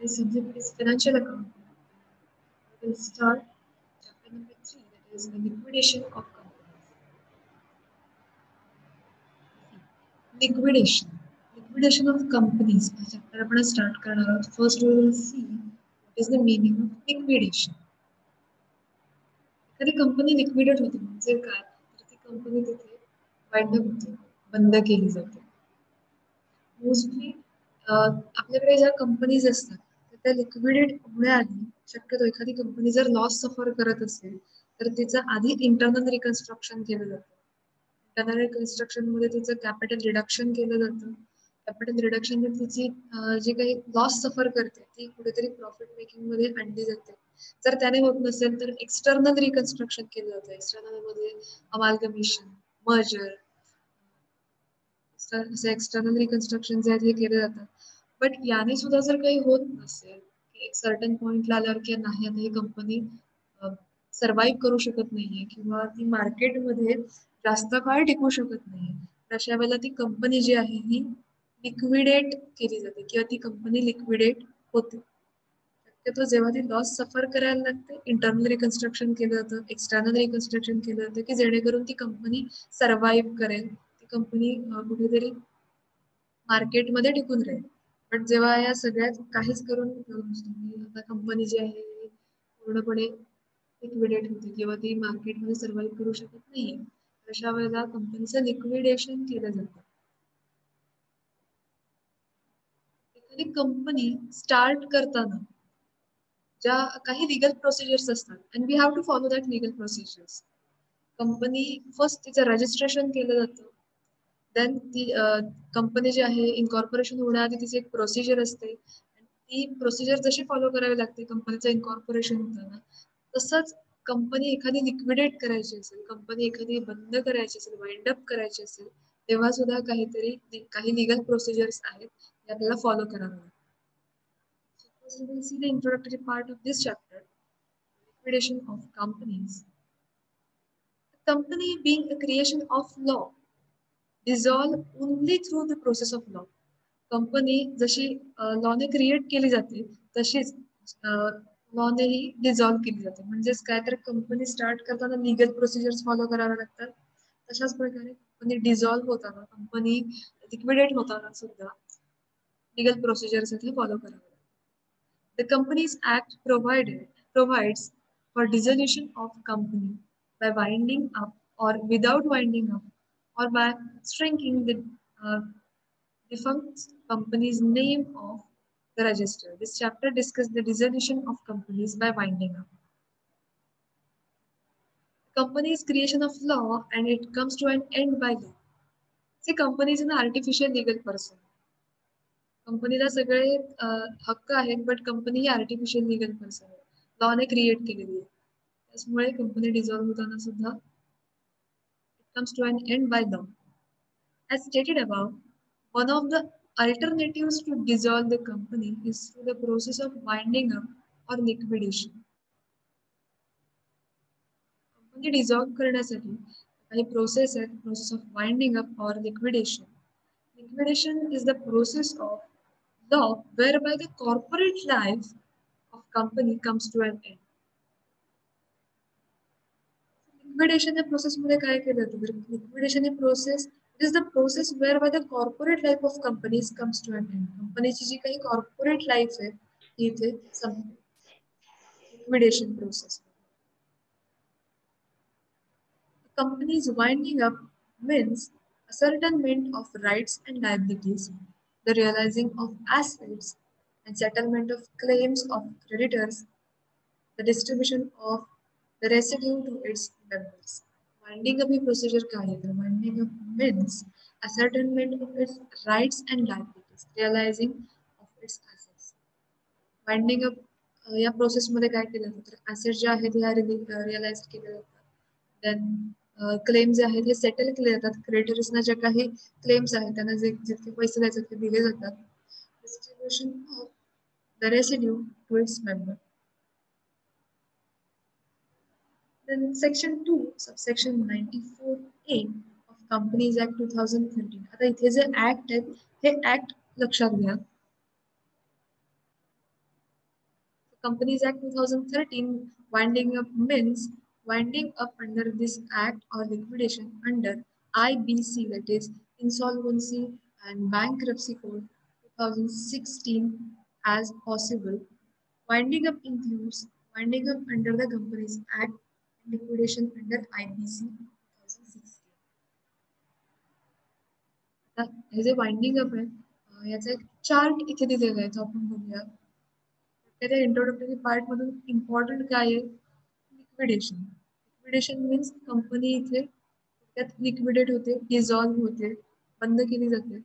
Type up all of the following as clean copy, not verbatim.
The subject is financial accounting. We will start chapter number 3, that is the liquidation of companies. Liquidation. Liquidation of companies. हा chapter आपण start करणार आहोत. First we will see what is the meaning of liquidation. एखादी company liquidate होते म्हणजे काय, तर ती कंपनी तिथे वाइंड अप होते, बंद केली जाते. मोस्टली आपल्याकडे ज्या कंपनीज असतात त्या लिक्विडेट होण्याआधी शक्यतो एखादी कंपनी जर लॉस सफर करत असेल तर तिचं आधी इंटरनल रिकन्स्ट्रक्शन केलं जातं. इंटरनल रिकन्स्ट्रक्शन मध्ये तिचं कॅपिटल रिडक्शन केलं जातं. कॅपिटल रिडक्शन मध्ये तिची जी काही लॉस सफर करते ती कुठेतरी प्रॉफिट मेकिंग मध्ये आणली जाते. जर त्याने होत नसेल तर एक्सटर्नल रिकन्स्ट्रक्शन केलं जातं. एक्सटर्नल मध्ये अमालगमेशन, मर्जर, असे एक्सटर्नल रिकन्स्ट्रक्शन जे आहेत हे केले जातात. बट याने सुद्धा जर काही होत नसेल की एक सर्टन पॉइंटला आल्यावर की नाही आता ही कंपनी सर्व्हाइव्ह करू शकत नाहीये किंवा ती मार्केटमध्ये जास्त काळ टिकू शकत नाहीये, अशा वेळेला ती कंपनी जी आहे ही लिक्विडेट केली जाते किंवा ती कंपनी लिक्विडेट होते. शक्यतो जेव्हा ती लॉस सफर करायला लागते इंटरनल रिकन्स्ट्रक्शन केलं जातं, एक्सटर्नल रिकन्स्ट्रक्शन केलं जातं की जेणेकरून ती कंपनी सर्व्हाइव्ह करेल, ती कंपनी कुठेतरी मार्केटमध्ये टिकून राहील. पण जेव्हा या सगळ्यात काहीच करून आता कंपनी जी आहे पूर्णपणे लिक्विडेट होते किंवा ती मार्केटमध्ये सर्व्हाइव्ह करू शकत नाहीये, अशा वेळेला कंपनीचं लिक्विडेशन केलं जातं. एखादी कंपनी स्टार्ट करताना ज्या काही लिगल प्रोसिजर्स असतात and we have to follow that legal procedures. Company first तिचं रजिस्ट्रेशन केलं जातं. देन ती कंपनी जी आहे इन्कॉर्पोरेशन होण्याआधी तिची एक प्रोसिजर असते. ती प्रोसिजर जशी फॉलो करावी लागते कंपनीचं इन्कॉर्पोरेशन होताना, तसंच कंपनी एखादी लिक्विडेट करायची असेल, कंपनी एखादी बंद करायची असेल, वाइंड अप करायची असेल, तेव्हा सुद्धा काही लिगल प्रोसिजर्स आहेत ते आपल्याला फॉलो करावे लागतात. So we will see the introductory part of this chapter, liquidation of companies. A company being a creation of law, dissolve only through the process of law. Company जशी लॉने create केली जाते तशीच लॉने ही dissolve केली जाते. म्हणजेच काय तर कंपनी स्टार्ट करताना लिगल प्रोसिजर्स फॉलो करावे लागतात. तशाच प्रकारे कंपनी डिझॉल्व होताना, कंपनी लिक्विडेट होताना सुद्धा लिगल प्रोसिजर्स इथे फॉलो करावे लागतात. The Companies Act provides for dissolution of company by winding up or without winding up or by shrinking the defunct company's name of the register. This chapter discusses the dissolution of companies by winding up. Company is creation of law and it comes to an end by law. See, company is an artificial legal person. कंपनीला सगळे हक्क आहेत but company ही artificial legal person आहे, लॉने create केलेली आहे. त्यामुळे company dissolve होताना सुद्धा it comes to an end by law. As stated above, one of the alternatives to dissolve the company is through the process of winding up or liquidation. Company dissolve करण्यासाठी काही process आहेत, process of winding up और liquidation. Liquidation is the process of law whereby the corporate life of company comes to an end. Liquidation या process मध्ये काय केलं जातं तर लिक्विडेशन ही process is the process whereby the corporate life of companies comes to an end. कंपनीची जी काही कॉर्पोरेट लाईफ आहे ती इथे संपते liquidation process. Companies winding up means ascertainment of rights and liabilities, the realizing of assets and settlement of claims of creditors, the distribution of the residue to its members. Winding up he procedure काय आहे तर winding up means ascertainment of its rights and liabilities, realizing of its assets. Winding up या प्रोसेसमध्ये काय केलं जातं तर asset जे आहेत ह्या रिअलाइज केले जातात. देन क्लेम जे आहेत हे सेटल केले जातात. क्रेडिटर्सना जे काही क्लेम्स आहेत त्यांना जे जितके पैसे द्यायचे ते दिले जातात. Distribution of the residue to its member. Then section 2 subsection 94A of Companies Act 2013. आता इथे जे ऍक्ट आहेत हे ऍक्ट लक्षात घ्या. Companies Act 2013 winding up means winding up under this act or liquidation under IBC, that is Insolvency and Bankruptcy Code 2016 as possible. Winding up includes winding up under the Companies Act and liquidation under IBC 2016. आता हे जे winding up आहे याचा एक chart इथे दिलेला आहे तो आपण बघूया. त्या इंट्रोडक्टरी पार्ट मधून इम्पॉर्टंट काय आहे लिक्विडेशन. लिक्विडेशन मीन्स कंपनी इथे त्यात लिक्विडेट होते, डिझॉल्व्ह होते, बंद केली जाते.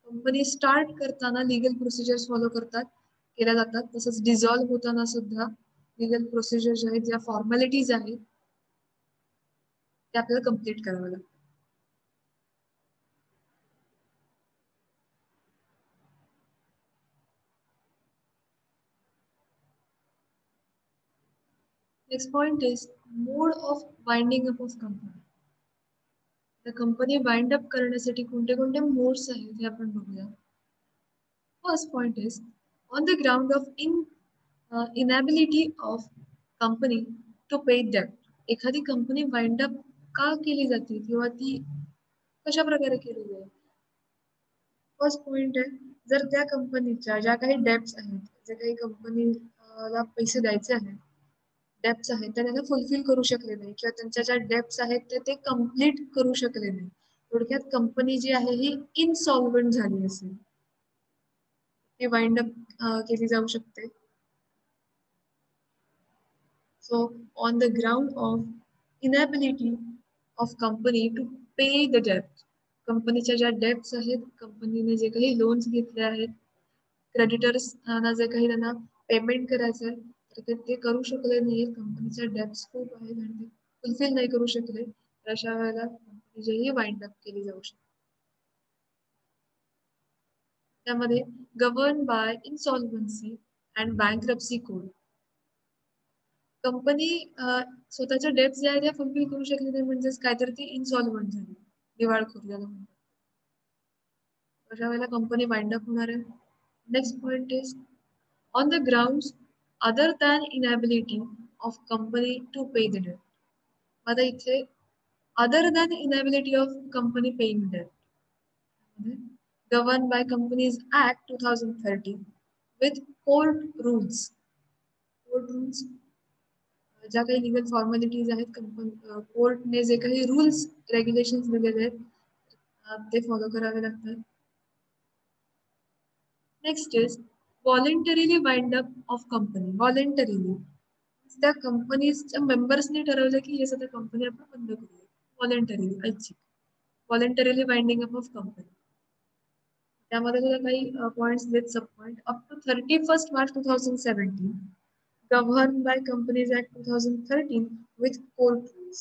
कंपनी स्टार्ट करताना लिगल प्रोसिजर्स फॉलो केल्या जातात. तसंच डिझॉल्व्ह होताना सुद्धा लिगल प्रोसिजर जे आहेत, ज्या फॉर्मॅलिटीज आहेत त्या आपल्याला कम्प्लीट कराव्या लागतात. Next point is mode of winding up of company. The company wind up करण्यासाठी कोणते कोणते मोड्स आहेत हे आपण बघूया. First point is on the ground of inability of company to pay debt. एखादी कंपनी वाइंड अप का केली जाते किंवा ती कशा प्रकारे केली जाईल. फर्स्ट पॉइंट आहे जर त्या कंपनीच्या ज्या काही डेब्ट्स आहेत, जे काही कंपनीला पैसे द्यायचे आहेत, डेब्ट्स आहेत त्या त्यांना फुलफिल करू शकले नाही किंवा त्यांच्या ज्या डेब्ट्स आहेत ते कम्प्लीट करू शकले नाही. थोडक्यात कंपनी जी आहे ही इनसॉल्वंट झाली असेल, ती वाइंड अप केली जाऊ शकते. So on the ground of inability of company to pay the debt, कंपनीच्या ज्या डेब्ट्स आहेत, कंपनीने जे काही लोन्स घेतले आहेत, क्रेडिटर्स जे काही त्यांना पेमेंट करायचं आहे तर ते करू शकले नाही. कंपनीच्या डेब्ट्स खूप आहेत आणि ते फुलफिल नाही करू शकले, तर अशा वेळेला कंपनी जी वाइंड अप केली जाऊ शकते. त्यामध्ये govern by insolvency and bankruptcy code. Company स्वतःच्या डेब्ट्स ज्या आहेत त्या फुलफिल करू शकली नाही म्हणजेच काहीतरी ती इन्सॉल्व्हंट झाली, दिवाळखोर ज्याला म्हणतात. अशा वेळेला कंपनी वाइंड अप होणार आहे. Next point is on the grounds other than inability of company to pay the debt. आता इथे other than inability of company paying debt, governed by Companies Act 2013 with court rules. Court rules ज्या काही legal formalities आहेत, कोर्टने जे काही rules regulations दिलेले आहेत ते फॉलो करावे लागतात. Next is voluntarily wind up of company. Voluntarily त्या कंपनीच्या मेंबर्सनी ठरवलं की हे सध्या कंपनी आपण बंद करूया. व्हॉलेंटरीली ऐच्छिक voluntarily winding up of company. त्यामध्ये तुला काही पॉइंट्स देत सब point up to 31 March 2017 governed by Companies Act 2013 with court rules.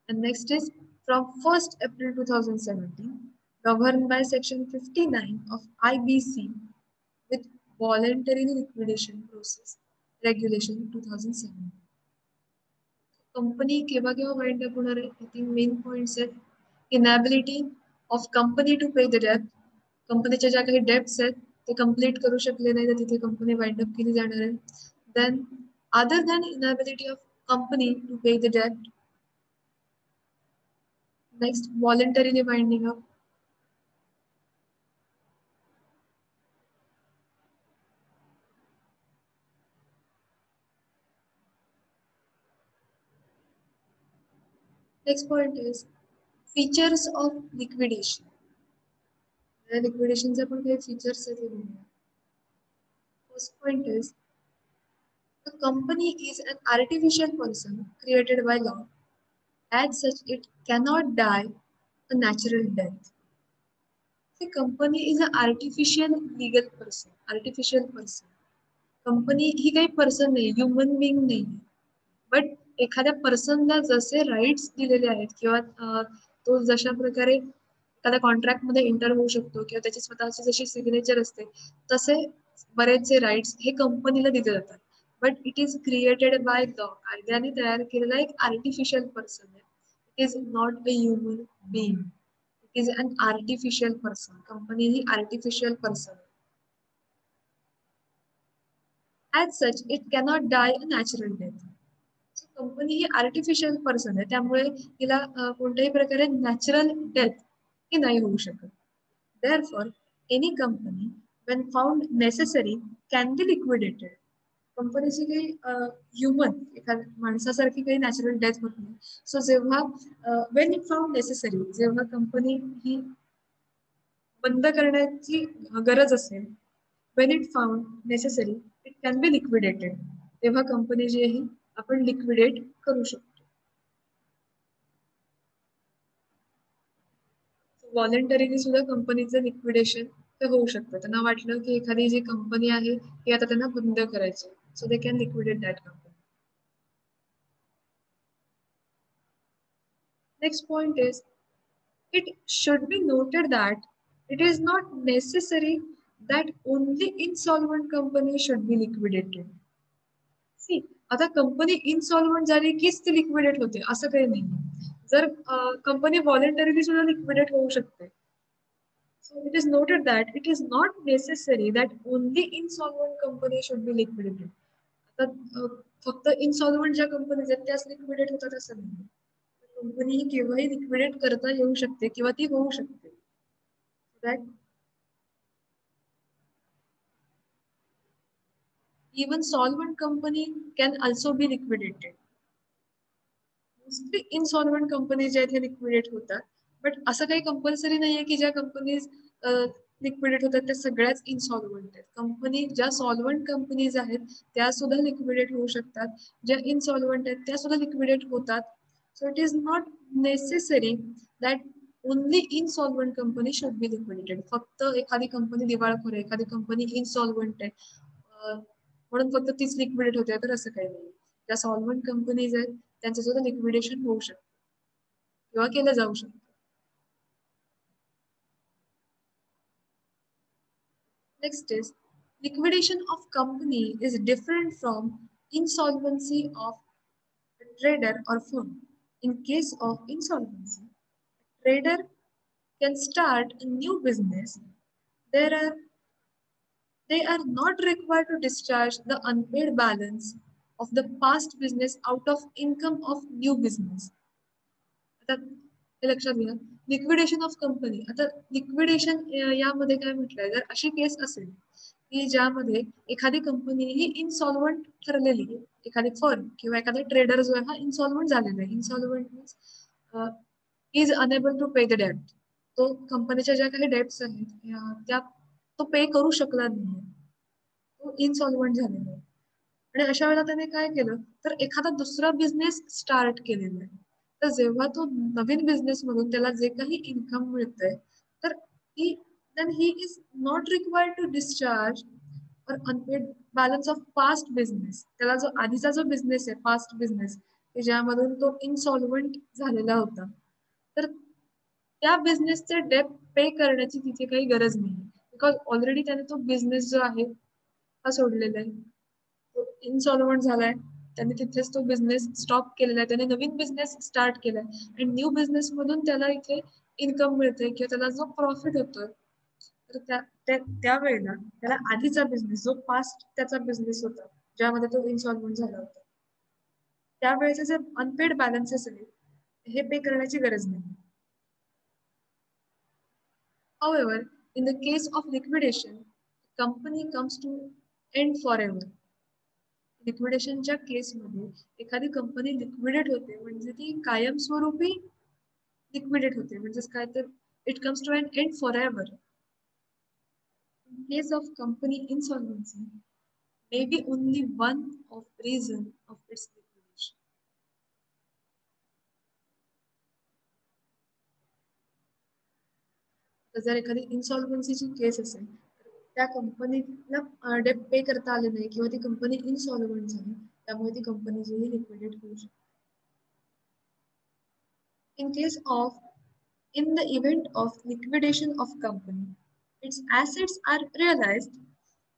And next is from 1st April 2017 governed by Section 59 of IBC with voluntary liquidation process regulation 2007. Company केव्हा केव्हा wind up होणार आहे. I think main points आहेत inability of company to pay the debt. कंपनीच्या ज्या काही debts आहेत ते कम्प्लीट करू शकले नाही तर तिथे कंपनी वाइंड अप केली जाणार आहे. Then other than inability of company to pay the debt. Next voluntarily winding up. Next point is features of liquidation. लिक्विडेशनचे पण काही फीचर्स आहेत. First point is a company is an artificial person created by law. As such, it cannot die a natural death. The company is an artificial legal person. Artificial person. Company ही काही person नाही, human being नाही. But एखाद्या पर्सनला जसे rights दिलेले आहेत किंवा तो जशा प्रकारे एखाद्या कॉन्ट्रॅक्ट मध्ये एंटर होऊ शकतो किंवा त्याची स्वतःची जशी सिग्नेचर असते तसे बरेचसे राईट्स हे कंपनीला दिले जातात. But it is created by law. कायद्याने तयार केलेला एक आर्टिफिशियल पर्सन आहे. It is not a human being. It is an artificial person. Company ही artificial person. As such it cannot die a natural death. Company ही artificial person आहे, त्यामुळे तिला कोणत्याही प्रकारे नॅचरल डेथ ही नाही होऊ शकत. Therefore, any company, when found necessary, can be liquidated. कंपनीची काही ह्युमन एखाद्या माणसासारखी काही नॅचरल डेथ होत नाही. सो जेव्हा वेन इट फाउंड नेसेसरी, जेव्हा कंपनी ही बंद करण्याची गरज असेल, Wien it found necessary it can be liquidated, तेव्हा कंपनी जी आहे आपण लिक्विडेट करू शकतो. व्हॉलेंटरीने सुद्धा कंपनीचं लिक्विडेशन ते होऊ शकतं. त्यांना वाटलं की एखादी जी कंपनी आहे ती आता त्यांना बंद करायची, so they can liquidate that company. Next point is, it should be noted that it is not necessary that only insolvent company should be liquidated. See, आता कंपनी इनसॉल्वंट झाली कीच ती लिक्विडेट होते असं काही नाही. जर कंपनी व्हॉलेंटरीली सुद्धा लिक्विडेट होऊ शकते. So it is noted that it is not necessary that only insolvent company should be liquidated. आता फक्त इनसॉल्वंट ज्या कंपनीज आहेत त्याच लिक्विडेट होतात असं नाही. कंपनी ही केव्हाही लिक्विडेट करता येऊ शकते किंवा ती होऊ शकते. That even solvent company can also be liquidated. Mostly insolvent company ज्या आहेत हे लिक्विडेट होतात, बट असं काही कंपल्सरी नाहीये की ज्या कंपनीज लिक्विडेट होतात त्या सगळ्याच इनसॉल्वंट आहेत. कंपनी ज्या सॉल्वंट कंपनीज आहेत त्या सुद्धा लिक्विडेट होऊ शकतात, ज्या इनसॉल्वंट आहेत त्या सुद्धा लिक्विडेट होतात. So it is not necessary that only insolvent company should be liquidated. फक्त एखादी कंपनी दिवाळखोर आहे, एखादी कंपनी इनसॉल्वंट आहे म्हणून फक्त तीच लिक्विडेट होते तर असं काही नाही. ज्या सॉल्वंट कंपनीज आहेत त्यांचं सुद्धा लिक्विडेशन होऊ शकतं किंवा केलं जाऊ शकतं. Next is, liquidation of company is different from insolvency of a trader or firm. In case of insolvency, trader can start a new business. There are They are not required to discharge the unpaid balance of the past business out of income of new business. आता हे लक्षात घ्या, liquidation of company. आता liquidation यामध्ये काय म्हटलंय, जर अशी केस असेल की ज्यामध्ये एखादी कंपनी ही इनसॉल्वंट ठरलेली आहे, एखादी फर्म किंवा एखादा ट्रेडर जो आहे हा इनसॉल्वंट झालेला आहे. Insolvent means is unable to pay the debt. तो कंपनीच्या ज्या काही डेट्स आहेत त्या तो पे करू शकला नाही, तो इनसॉल्वंट झालेला आहे. आणि अशा वेळेला त्याने काय केलं तर एखादा दुसरा बिझनेस स्टार्ट केलेला आहे. तर जेव्हा तो नवीन बिझनेस मधून त्याला जे काही इन्कम मिळतंय तर he is not required to discharge or unpaid balance of past business. त्याला जो आधीचा जो बिझनेस आहे पास्ट बिझनेस की ज्यामधून तो इनसॉल्वंट झालेला होता, तर त्या बिझनेसचे डेट पे करण्याची तिथे काही गरज नाही, बिकॉज ऑलरेडी त्याने तो बिझनेस जो आहे हा सोडलेला आहे, तो इनसॉल्वंट झालाय, त्याने तिथेच तो बिझनेस स्टॉप केलेला आहे, त्याने नवीन बिझनेस स्टार्ट केलाय आणि न्यू बिझनेस मधून त्याला इथे इन्कम मिळते किंवा त्याला जो प्रॉफिट होतोय तर त्यावेळेला त्याला आधीचा बिझनेस जो पास्ट त्याचा बिझनेस होता ज्यामध्ये तो इनसॉल्वंट झाला होता त्यावेळेचे जे अनपेड बॅलन्सेस आहेत हे पे करण्याची गरज नाही. However, in the case of liquidation, the company comes to end forever. लिक्विडेशनच्या केसमध्ये एखादी कंपनी लिक्विडेट होते म्हणजे ती कायमस्वरूपी लिक्विडेट होते, म्हणजेच काय तर it comes to an end forever. In case of company insolvency, may be only one of reason of its liquidation. तर जर एखादी इन्सॉल्वन्सीची केस असेल तर त्या कंपनीला डेट पे करता आले नाही किंवा ती कंपनी इनसॉल्वंट झाली, त्यामुळे ती कंपनी जी लिक्विडेट होऊ शकते. In case of, in the event of liquidation of company, its assets are realized,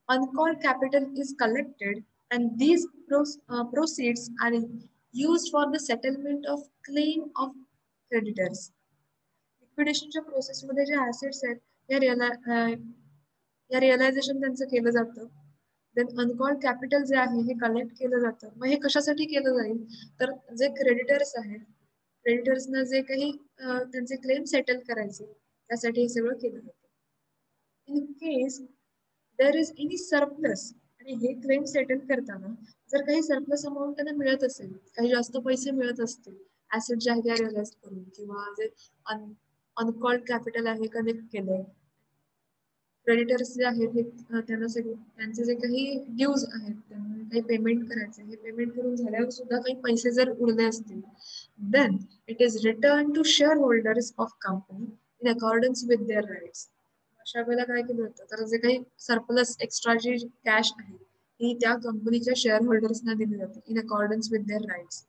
uncalled capital is collected, and these proceeds are used for the settlement of claim of creditors. लिक्विडेशनच्या प्रोसेसमध्ये जे assets आहेत या realisation त्यांचं केलं जातं then uncalled capital जे आहे हे कलेक्ट केलं जातं. मग हे कशासाठी केलं जाईल, तर जे क्रेडिटर्स आहेत, क्रेडिटर्सना जे काही त्यांचे क्लेम सेटल करायचे त्यासाठी हे सगळं केलं जातं. In case there is any surplus, आणि हे क्लेम सेटल करताना जर काही सरप्लस अमाऊंट त्यांना मिळत असेल, काही जास्त पैसे मिळत असतील ऍसेट जे आहे त्या रिअलाइज करून, किंवा जे अनकॉल्ड कॅपिटल आहे कनेक्ट केलंय, क्रेडिटर्स जे आहेत हे त्यांना त्यांचे जे काही ड्यूज आहेत त्यांना काही पेमेंट करायचे, हे पेमेंट करून झाल्यावर सुद्धा काही पैसे जर उरले असतील, then it is return to shareholders of company in accordance with their rights. अशा वेळेला काय केलं जातं, तर जे काही सरप्लस एक्स्ट्रा जी कॅश आहे ही त्या कंपनीच्या शेअर होल्डर्सना दिली जाते in accordance with their rights.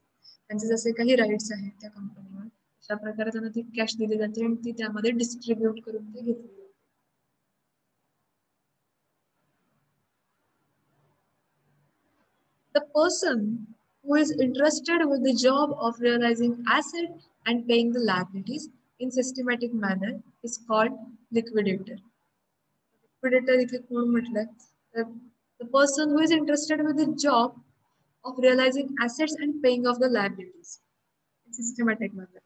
त्यांचे जसे काही राईट्स आहेत त्या कंपनीवर, अशा प्रकारे त्यांना ती कॅश दिली जाते आणि ती त्यामध्ये डिस्ट्रीब्यूट करून ते घेतली जाते. The person who is interested with the job of realizing asset and paying the liabilities in systematic manner is called liquidator. Liquidator इथे कोण म्हटलंय, तर the person who is interested with the job of realizing assets and paying of the liabilities in systematic manner.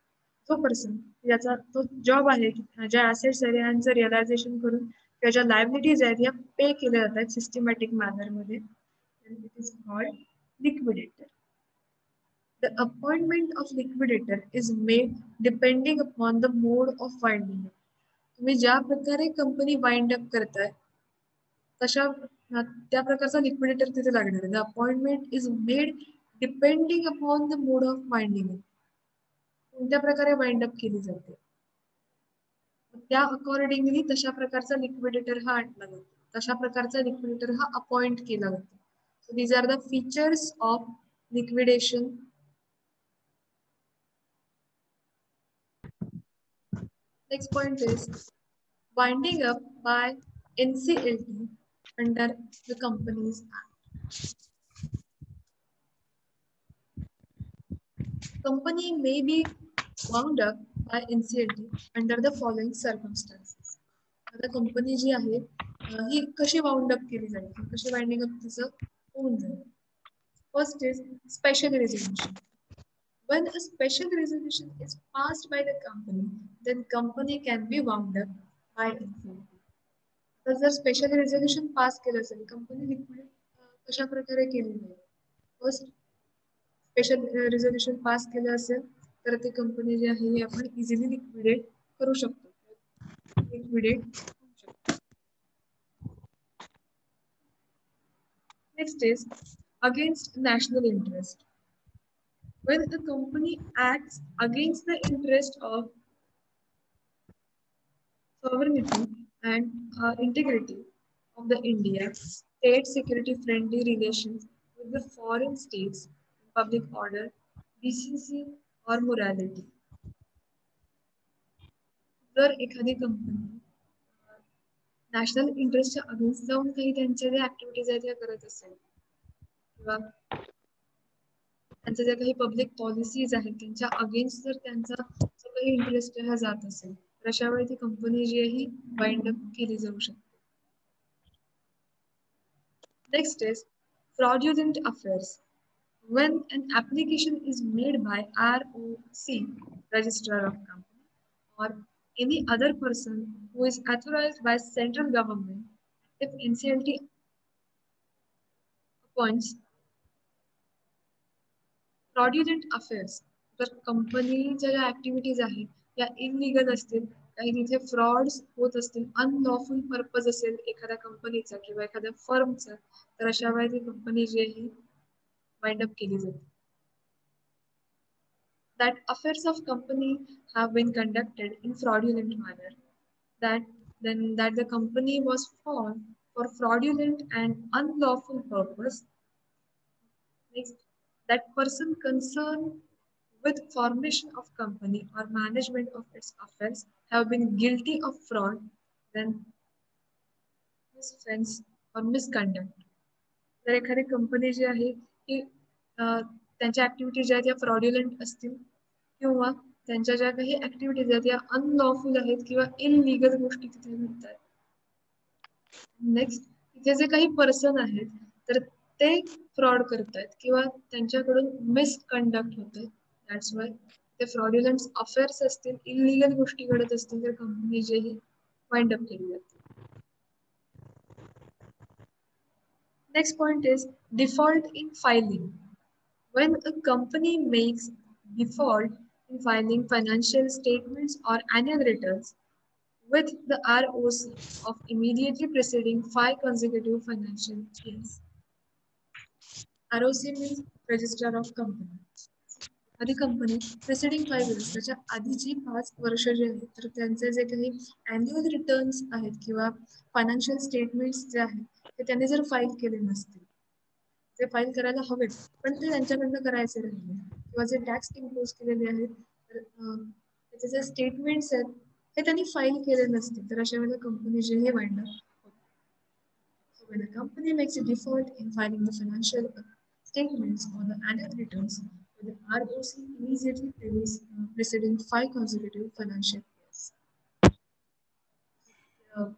तो person याचा तो job आहे की ज्या ऍसेट्स आहेत यांचं रिअलायझेशन करून किंवा ज्या लायबिलिटीज आहेत या पे केल्या जातात सिस्टमॅटिक मॅनर मध्ये, it is called liquidator. The appointment of liquidator is made depending upon the mode of winding up. तुम्ही ज्या प्रकारे कंपनी वाइंड अप करताय तशा त्या प्रकारचा लिक्विडेटर तिथे लागणार आहे. The appointment is made depending upon the mode of winding up. कोणत्या प्रकारे वाइंड अप केली जाते त्या अकॉर्डिंगली तशा प्रकारचा लिक्विडेटर हा आणला जातो, तशा प्रकारचा लिक्विडेटर हा अपॉइंट केला जातो. So these are the features of liquidation. Next point is winding up by NCLT under the Companies Act. Company may be wound up by NCLT under the following circumstances. आता company जी आहे ही कशी wound up केली जाईल, कशी winding up तिचं होऊन जाईल. First is special resolution. When a special resolution is passed by the company, then company can be wound up by NCLT. तर जर स्पेशल रेझोल्युशन पास केलं असेल, कंपनी लिक्विडेट कशा प्रकारे केली जाईल. फर्स्ट स्पेशल रेझोल्युशन पास केलं असेल तर ती कंपनी जी आहे ही आपण इझिली लिक्विडेट करू शकतो, लिक्विडेट होऊ शकतो. Next is against national interest. When a company acts against the interest of sovereignty and integrity of the India, state security friendly relations with the foreign states, public order, decency or morality. जर एखादी company national इंटरेस्टच्या against जाऊन काही त्यांच्या ज्या activities आहेत त्या करत असेल, किंवा त्यांच्या ज्या काही पब्लिक पॉलिसीज आहेत त्यांच्या अगेन्स्ट जर त्यांचा जो काही इंटरेस्ट हा जात असेल, तर अशा वेळी ती कंपनी जी आहे ही वाइंड अप केली जाऊ शकते. Next is fraudulent affairs. When an application is made by ROC, Registrar of Company, or any other person who is authorized by central government, if NCLT appoints fraudulent affairs, तर कंपनीच्या ज्या activities आहेत या illegal असतील, काही तिथे frauds होत असतील, अनलॉफुल पर्पज असेल एखाद्या कंपनीचा किंवा एखाद्या फर्मचा, तर अशा वेळी ती कंपनी जी आहे वाइंड अप केली जाते. That affairs of company have been conducted in fraudulent manner, that the company was formed for fraudulent and unlawful purpose. Next, that person concerned with formation of company or management of its affairs have been guilty of fraud, then misoffense or misconduct. तर एखादी company जी आहे की त्यांच्या activity ज्या आहेत त्या fraudulent असतील, किंवा त्यांच्या ज्या काही ऍक्टिव्हिटीज आहेत त्या अनलॉफुल आहेत किंवा इनलिगल गोष्टी तिथे घडतात. नेक्स्ट, इथे जे काही पर्सन आहेत तर ते फ्रॉड करतायत किंवा त्यांच्याकडून मिसकंडक्ट होतंय. दॅट्स वाय ते फ्रॉड्युलंट अफेअर्स असतील, इलिगल गोष्टी घडत असतील तर कंपनी जेही वाइंड अप केली जाते. Next point is default in filing. When a company makes default in filing financial statements or annual returns with the ROC of immediately preceding 5 consecutive financial years. ROC means Register of Company. आधी company preceding 5 years त्याच्या आधीची 5 वर्ष जे आहेत तर त्यांचे जे काही अॅन्युअल रिटर्न्स आहेत किंवा फायनान्शियल स्टेटमेंट्स जे आहेत ते त्यांनी जर फाईल केले नसतील, जे फाईल करायला हवेत पण ते त्यांच्याकडनं करायचे राहिले किंवा जे टॅक्स इम्पोज केलेले आहेत तर त्याचे जे स्टेटमेंट्स आहेत हे त्यांनी फाईल केले नसतील तर अशा वेळेला कंपनी जेही वाइंड अप होते. So when a company makes a default in filing the financial statements or the annual returns with the ROC immediately preceding 5 consecutive financial years.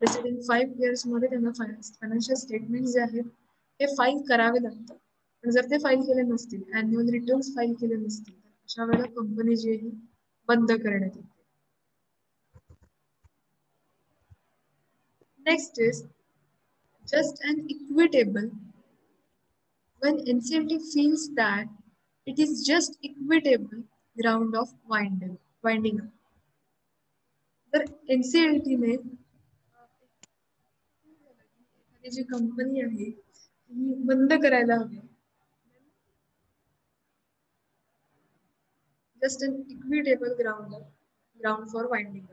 Preceding 5 years मध्ये त्यांना फायनान्शियल स्टेटमेंट जे आहेत ते file करावे लागतात. पण जर ते फाईल केले नसतील, अॅन्युअल रिटर्न्स फाईल केले नसतील तर अशा वेळेला कंपनी जेही बंद करण्यात येते. Next is just an equitable. When NCLT feels that it is just equitable ground of winding up. तर NCLT ने एखादी जी कंपनी आहे ती बंद करायला हवी. Just an equitable ground for winding up.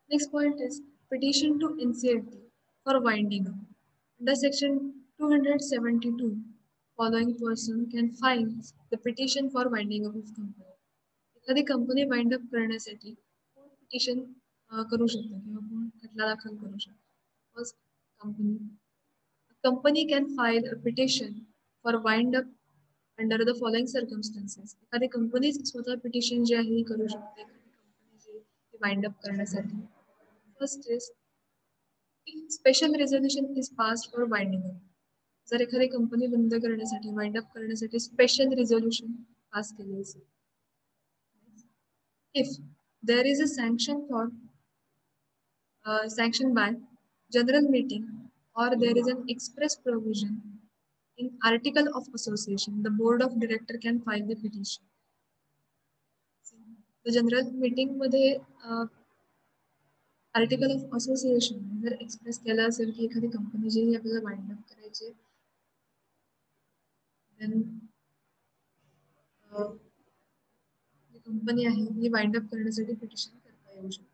Next point is petition to NCLT for winding up. Under section 272, following person can file the petition for winding up of company. एखादी company wind up करण्यासाठी कोण petition करू शकतो किंवा कोण खटला दाखल करू शकतो. First company can file a petition for wind up under the following circumstances. एखादी कंपनी स्वतः पिटिशन जे आहे करू शकते कंपनी जे वाइंड अप करण्यासाठी. First is special resolution is passed for winding up. जर एखादी कंपनी बंद करण्यासाठी वाइंड अप करण्यासाठी स्पेशल रिझोल्युशन पास केले असेल. If there is a sanction sanctioned by general meeting or there is an express provision in article of association, the board of director can file the petition. The general meeting मध्ये article of association जर express केला असेल की एखादी company जी आपल्याला wind up करायची than company आहे ही wind up करण्यासाठी पिटिशन करता येऊ शकते.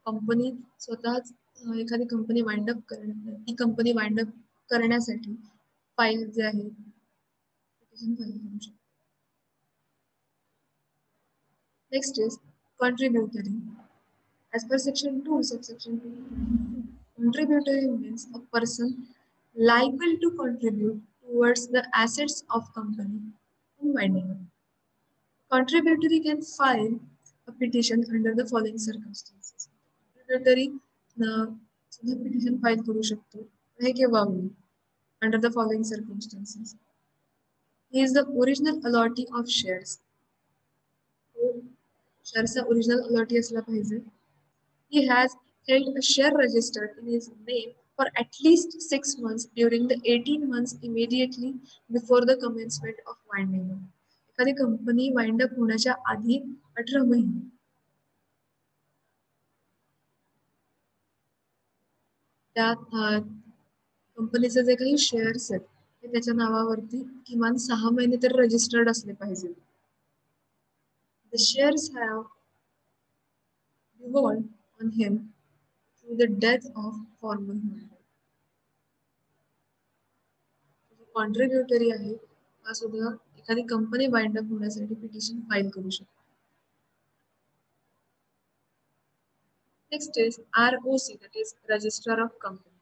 कंपनी स्वतःच एखादी कंपनी वाइंड अप ती कंपनी वाइंड अप करण्यासाठी फाईल जे आहे पिटिशन फाईल करू शकते. Next is contributory. As per section 2, subsection 2, contributory means a person liable to contribute towards the assets of company in winding up. Contributory can file a petition under the following circumstances. Contributory सुद्धा petition file करू शकतो. हे केव्हा होईल? Under the following circumstances. He is the original allotee of shares. शेअरचा original allottee असला पाहिजे. He has held a share registered in his name for at least 6 months during the 18 months immediately before the commencement of winding up. एखादी company wind up होण्याच्या आधी 18 महिने त्या कंपनीचे जे काही शेअर्स आहेत ते त्याच्या नावावरती किमान 6 महिने तर रजिस्टर्ड असले पाहिजे. The shares have devolved on him through the death of former holder. Contributory आहे हा सुद्धा एखादी कंपनी वाइंड अप होण्यासाठी पिटिशन फाईल करू शकते. Next is ROC, that is Registrar of Company.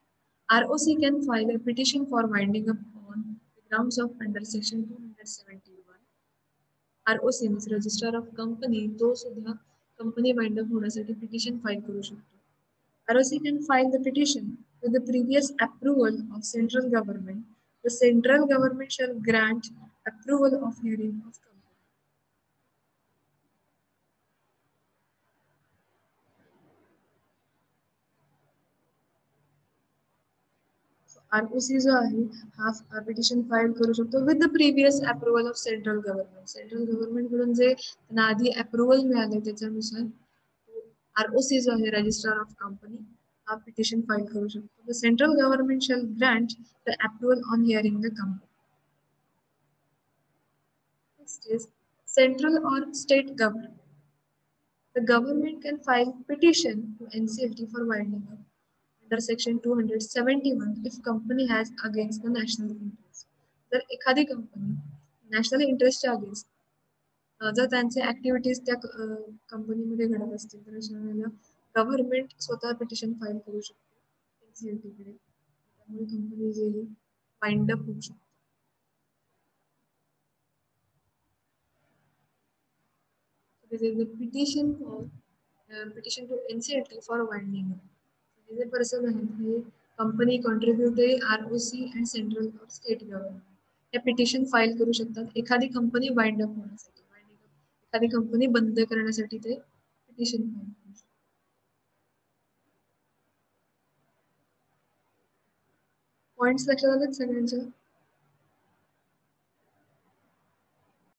ROC can file a petition for winding up on the grounds of under section 271. ROC means registrar of company तो सुद्धा company wind up होण्यासाठी petition file करू शकतो. ROC can file the petition with the previous approval of central government. The central government shall grant approval of hearing of company. ROC जो आहे हा petition file करू शकतो with the previous approval of central government. Central government कडून जे त्यांना आधी approval मिळाले त्याच्यानुसार ROC जो आहे रजिस्ट्रार ऑफ कंपनी हा पिटिशन फाईल करू शकतो. The central government shall Grant the approval on hearing the company. Next is central or state government. The government can file petition to NCLT for winding up under section 271 if company has against the national interest. जर एखादी company national इंटरेस्टच्या against जर त्यांचे activities त्या कंपनीमध्ये घडत असतील तर अशा वेळेला गव्हर्नमेंट स्वतः पिटिशन फाईल करू शकते NCLT कडे. त्यामुळे कंपनी जे वाइंड अप होऊ शकते. This is the petition to NCLT for winding up. This is a person आहे company contribute ROC and central और स्टेट गव्हर्नमेंट हे पिटिशन फाईल करू शकतात एखादी कंपनी वाइंड अप होण्यासाठी. एखादी कंपनी बंद करण्यासाठी ते पिटिशन फाईल करू शकतात. पॉइंट्स लक्षात आलेत सगळ्यांच्या?